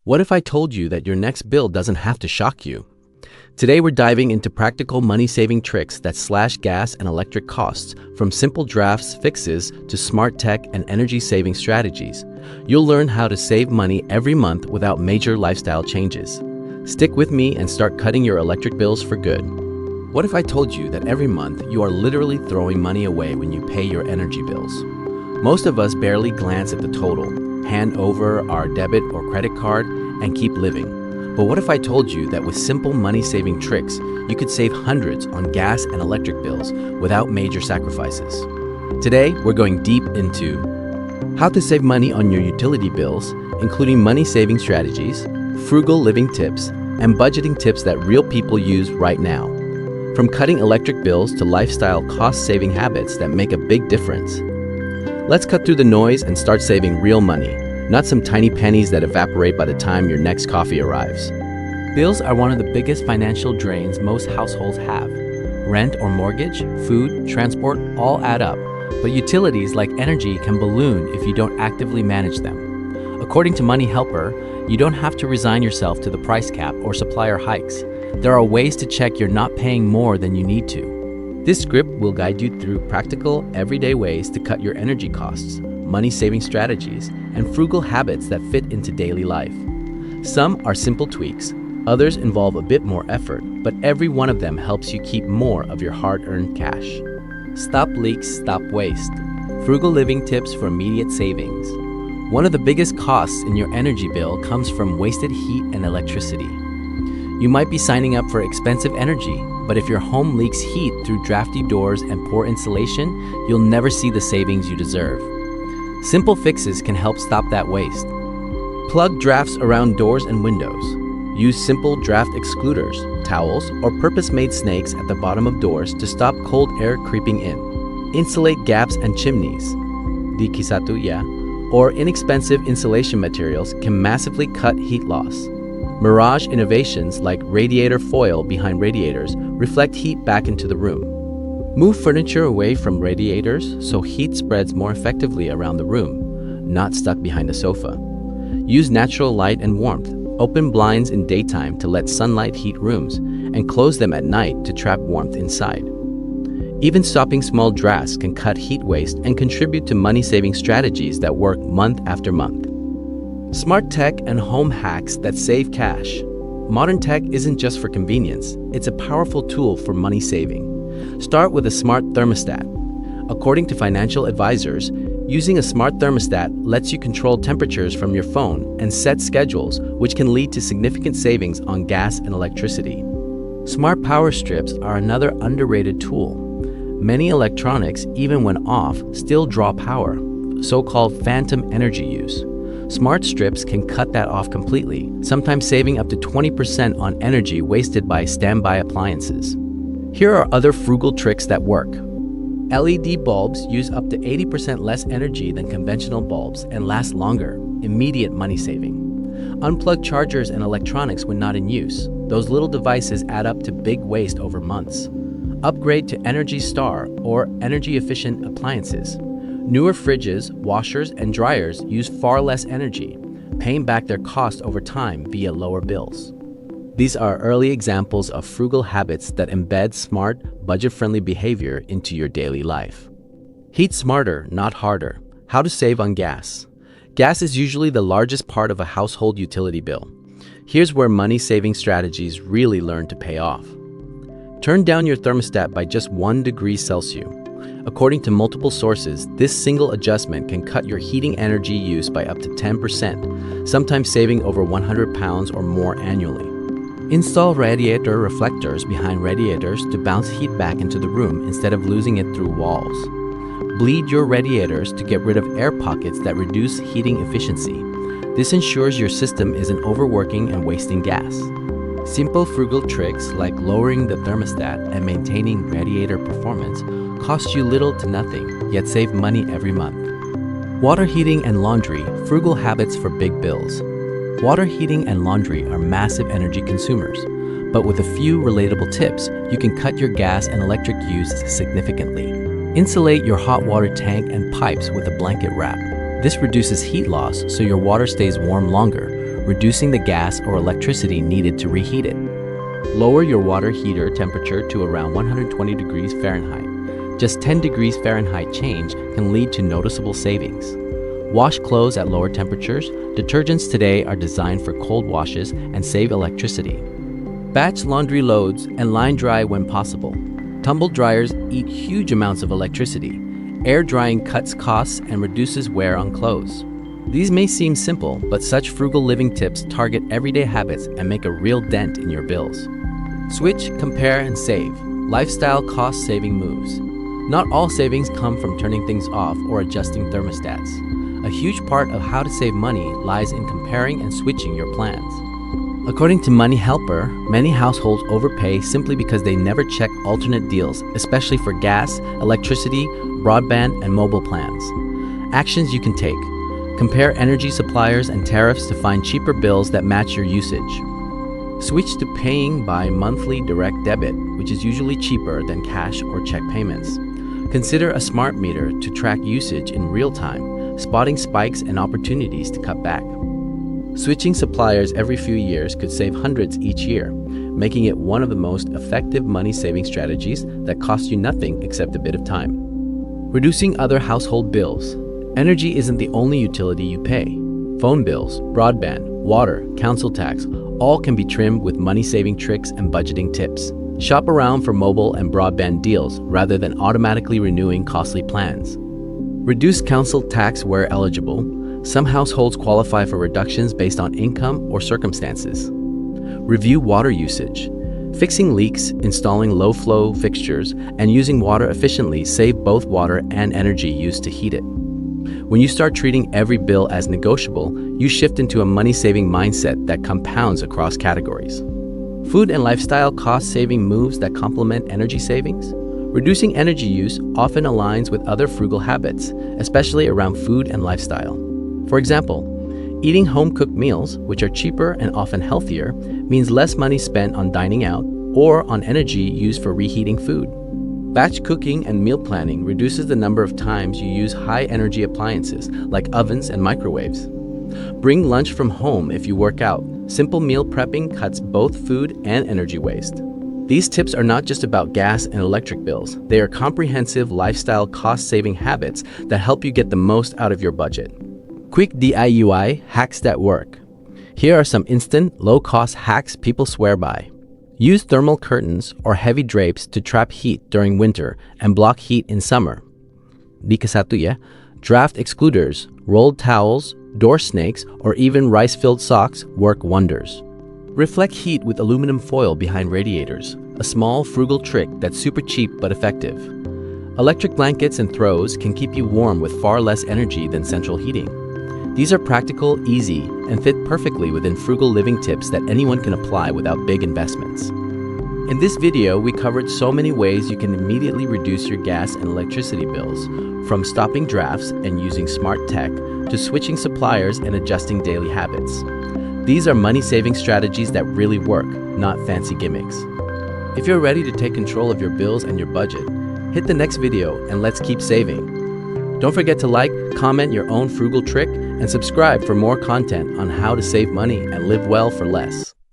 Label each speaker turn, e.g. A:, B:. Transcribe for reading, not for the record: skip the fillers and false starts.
A: What if I told you that your next bill doesn't have to shock you? Today we're diving into practical money-saving tricks that slash gas and electric costs, from simple drafts fixes to smart tech and energy-saving strategies. You'll learn how to save money every month without major lifestyle changes. Stick with me and start cutting your electric bills for good. What if I told you that every month you are literally throwing money away when you pay your energy bills? Most of us barely glance at the total, hand over our debit or credit card, and keep living. But what if I told you that with simple money-saving tricks, you could save hundreds on gas and electric bills without major sacrifices? Today, we're going deep into how to save money on your utility bills, including money-saving strategies, frugal living tips, and budgeting tips that real people use right now. From cutting electric bills to lifestyle cost-saving habits that make a big difference. Let's cut through the noise and start saving real money, not some tiny pennies that evaporate by the time your next coffee arrives. Bills are one of the biggest financial drains most households have. Rent or mortgage, food, transport all add up, but utilities like energy can balloon if you don't actively manage them. According to Money Helper, you don't have to resign yourself to the price cap or supplier hikes. There are ways to check you're not paying more than you need to. This script will guide you through practical, everyday ways to cut your energy costs, money-saving strategies, and frugal habits that fit into daily life. Some are simple tweaks, others involve a bit more effort, but every one of them helps you keep more of your hard-earned cash. Stop leaks, stop waste. Frugal living tips for immediate savings. One of the biggest costs in your energy bill comes from wasted heat and electricity. You might be signing up for expensive energy, but if your home leaks heat through drafty doors and poor insulation, you'll never see the savings you deserve. Simple fixes can help stop that waste. Plug drafts around doors and windows. Use simple draft excluders, towels, or purpose-made snakes at the bottom of doors to stop cold air creeping in. Insulate gaps and chimneys. Di kisatu, or inexpensive insulation materials can massively cut heat loss. Mirage innovations like radiator foil behind radiators reflect heat back into the room. Move furniture away from radiators so heat spreads more effectively around the room, not stuck behind a sofa. Use natural light and warmth. Open blinds in daytime to let sunlight heat rooms, and close them at night to trap warmth inside. Even stopping small drafts can cut heat waste and contribute to money-saving strategies that work month after month. Smart tech and home hacks that save cash. Modern tech isn't just for convenience, it's a powerful tool for money saving. Start with a smart thermostat. According to financial advisors, using a smart thermostat lets you control temperatures from your phone and set schedules, which can lead to significant savings on gas and electricity. Smart power strips are another underrated tool. Many electronics, even when off, still draw power, so-called phantom energy use. Smart strips can cut that off completely, sometimes saving up to 20% on energy wasted by standby appliances. Here are other frugal tricks that work. LED bulbs use up to 80% less energy than conventional bulbs and last longer, immediate money saving. Unplug chargers and electronics when not in use. Those little devices add up to big waste over months. Upgrade to Energy Star or energy-efficient appliances. Newer fridges, washers, and dryers use far less energy, paying back their cost over time via lower bills. These are early examples of frugal habits that embed smart, budget-friendly behavior into your daily life. Heat smarter, not harder. How to save on gas. Gas is usually the largest part of a household utility bill. Here's where money-saving strategies really learn to pay off. Turn down your thermostat by just 1 degree Celsius. According to multiple sources, this single adjustment can cut your heating energy use by up to 10%, sometimes saving over 100 pounds or more annually. Install radiator reflectors behind radiators to bounce heat back into the room instead of losing it through walls. Bleed your radiators to get rid of air pockets that reduce heating efficiency. This ensures your system isn't overworking and wasting gas. Simple frugal tricks like lowering the thermostat and maintaining radiator performance cost you little to nothing, yet save money every month. Water heating and laundry, frugal habits for big bills. Water heating and laundry are massive energy consumers, but with a few relatable tips, you can cut your gas and electric use significantly. Insulate your hot water tank and pipes with a blanket wrap. This reduces heat loss so your water stays warm longer, reducing the gas or electricity needed to reheat it. Lower your water heater temperature to around 120 degrees Fahrenheit. Just 10 degrees Fahrenheit change can lead to noticeable savings. Wash clothes at lower temperatures. Detergents today are designed for cold washes and save electricity. Batch laundry loads and line dry when possible. Tumble dryers eat huge amounts of electricity. Air drying cuts costs and reduces wear on clothes. These may seem simple, but such frugal living tips target everyday habits and make a real dent in your bills. Switch, compare, and save. Lifestyle cost-saving moves. Not all savings come from turning things off or adjusting thermostats. A huge part of how to save money lies in comparing and switching your plans. According to Money Helper, many households overpay simply because they never check alternate deals, especially for gas, electricity, broadband, and mobile plans. Actions you can take. Compare energy suppliers and tariffs to find cheaper bills that match your usage. Switch to paying by monthly direct debit, which is usually cheaper than cash or check payments. Consider a smart meter to track usage in real time, spotting spikes and opportunities to cut back. Switching suppliers every few years could save hundreds each year, making it one of the most effective money-saving strategies that cost you nothing except a bit of time. Reducing other household bills. Energy isn't the only utility you pay. Phone bills, broadband, water, council tax, all can be trimmed with money-saving tricks and budgeting tips. Shop around for mobile and broadband deals rather than automatically renewing costly plans. Reduce council tax where eligible. Some households qualify for reductions based on income or circumstances. Review water usage. Fixing leaks, installing low-flow fixtures, and using water efficiently save both water and energy used to heat it. When you start treating every bill as negotiable, you shift into a money-saving mindset that compounds across categories. Food and lifestyle cost-saving moves that complement energy savings. Reducing energy use often aligns with other frugal habits, especially around food and lifestyle. For example, eating home-cooked meals, which are cheaper and often healthier, means less money spent on dining out or on energy used for reheating food. Batch cooking and meal planning reduces the number of times you use high-energy appliances like ovens and microwaves. Bring lunch from home if you work out. Simple meal prepping cuts both food and energy waste. These tips are not just about gas and electric bills. They are comprehensive lifestyle cost-saving habits that help you get the most out of your budget. Quick DIY hacks that work. Here are some instant, low-cost hacks people swear by. Use thermal curtains or heavy drapes to trap heat during winter and block heat in summer. Di ka satu ya. Draft excluders, rolled towels, door snakes, or even rice-filled socks work wonders. Reflect heat with aluminum foil behind radiators, a small, frugal trick that's super cheap but effective. Electric blankets and throws can keep you warm with far less energy than central heating. These are practical, easy, and fit perfectly within frugal living tips that anyone can apply without big investments. In this video, we covered so many ways you can immediately reduce your gas and electricity bills, from stopping drafts and using smart tech to switching suppliers and adjusting daily habits. These are money-saving strategies that really work, not fancy gimmicks. If you're ready to take control of your bills and your budget, hit the next video and let's keep saving. Don't forget to like, comment your own frugal trick, and subscribe for more content on how to save money and live well for less.